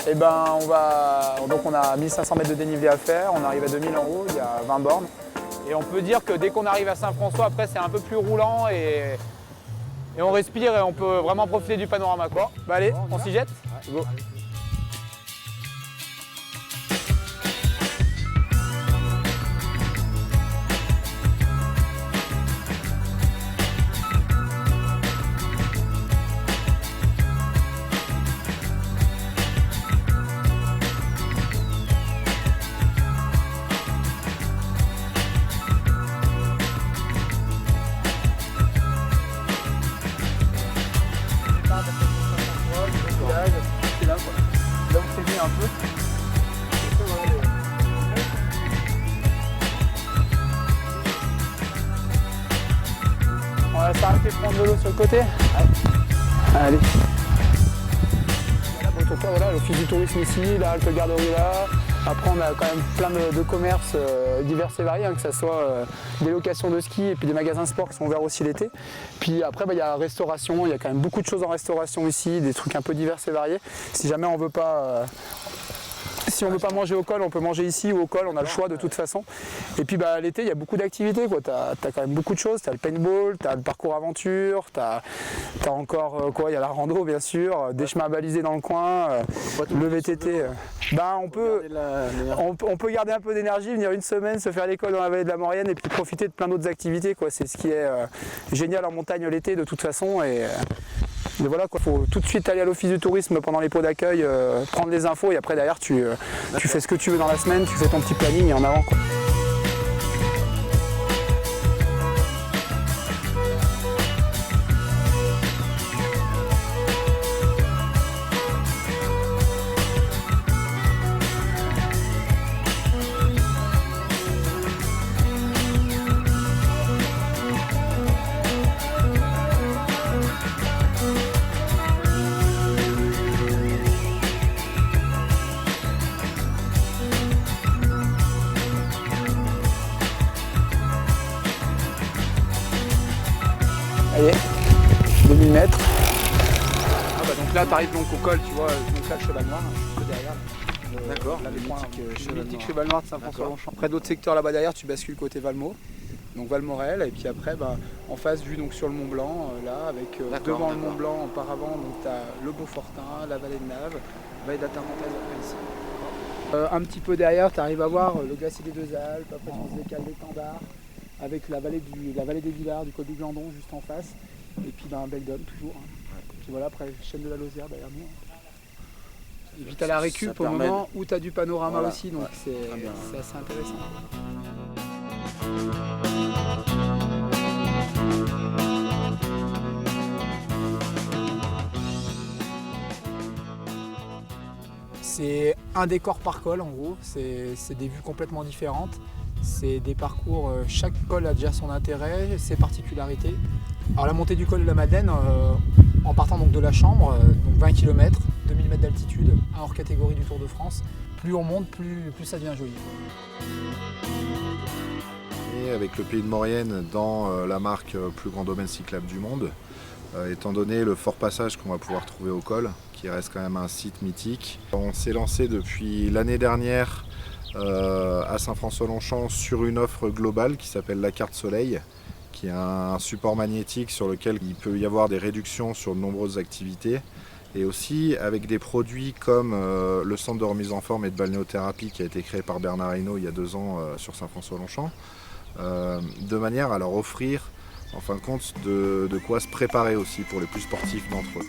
Et donc on a 1500 mètres de dénivelé à faire, on arrive à 2000 en haut, il y a 20 bornes. Et on peut dire que dès qu'on arrive à Saint-François, après c'est un peu plus roulant et on respire et on peut vraiment profiter du panorama, quoi. Bah allez, on s'y jette. Go. C'est là, quoi. Là où c'est vu un peu. On va s'arrêter de prendre de l'eau sur le côté. Ouais. Allez. Voilà, l'office du tourisme ici, la halte garderie là. Après on a quand même plein de commerces divers et variés, hein, que ce soit des locations de ski et puis des magasins sport qui sont ouverts aussi l'été. Puis après il y a la restauration, il y a quand même beaucoup de choses en restauration ici, des trucs un peu divers et variés. Si jamais on veut pas si on ne veut pas manger au col, on peut manger ici ou au col, on a le choix de toute façon. Et puis l'été, il y a beaucoup d'activités. Tu as quand même beaucoup de choses. Tu as le paintball, tu as le parcours aventure, tu as encore il y a la rando bien sûr, des chemins balisés dans le coin, le VTT. On peut garder un peu d'énergie, venir une semaine, se faire l'école dans la vallée de la Maurienne et puis profiter de plein d'autres activités. C'est ce qui est génial en montagne l'été de toute façon. Et voilà, il faut tout de suite aller à l'office du tourisme pendant les pots d'accueil, prendre les infos et après derrière tu fais ce que tu veux dans la semaine, tu fais ton petit planning et en avant, quoi. Allez, 2000 mètres. Donc là, tu arrives donc au col, tu vois, donc là, le cheval noir, juste derrière. D'accord, là, le mythique noir. cheval noir de Saint-François-Longchamp. Après d'autres secteurs là-bas derrière, tu bascules côté Valmaux, donc Valmorel, et puis après, en face, vue donc sur le Mont Blanc, là, avec devant le Mont Blanc, auparavant, donc tu as le Beaufortin, la vallée de Naves, la vallée de la Tarentaise après ici. Un petit peu derrière, tu arrives à voir le glacier des Deux Alpes, après tu décales l'étendard, avec la vallée des Villars, du col du Glandon juste en face, et puis Beldon toujours. Puis voilà, après chaîne de la Lozère derrière nous. Et puis tu as la récup au moment où tu as du panorama aussi, donc c'est assez intéressant. C'est un décor par col en gros, c'est des vues complètement différentes. C'est des parcours, chaque col a déjà son intérêt, ses particularités. Alors la montée du col de la Madeleine, en partant donc de la Chambre, donc 20 km, 2000 mètres d'altitude, hors catégorie du Tour de France, plus on monte, plus ça devient joli. Et avec le Pays de Maurienne dans la marque plus grand domaine cyclable du monde, étant donné le fort passage qu'on va pouvoir trouver au col, qui reste quand même un site mythique. On s'est lancé depuis l'année dernière à Saint-François-Longchamp sur une offre globale qui s'appelle la carte soleil, qui est un support magnétique sur lequel il peut y avoir des réductions sur de nombreuses activités, et aussi avec des produits comme le centre de remise en forme et de balnéothérapie qui a été créé par Bernard Hinault il y a 2 ans sur Saint-François-Longchamp, de manière à leur offrir en fin de compte de quoi se préparer aussi pour les plus sportifs d'entre eux.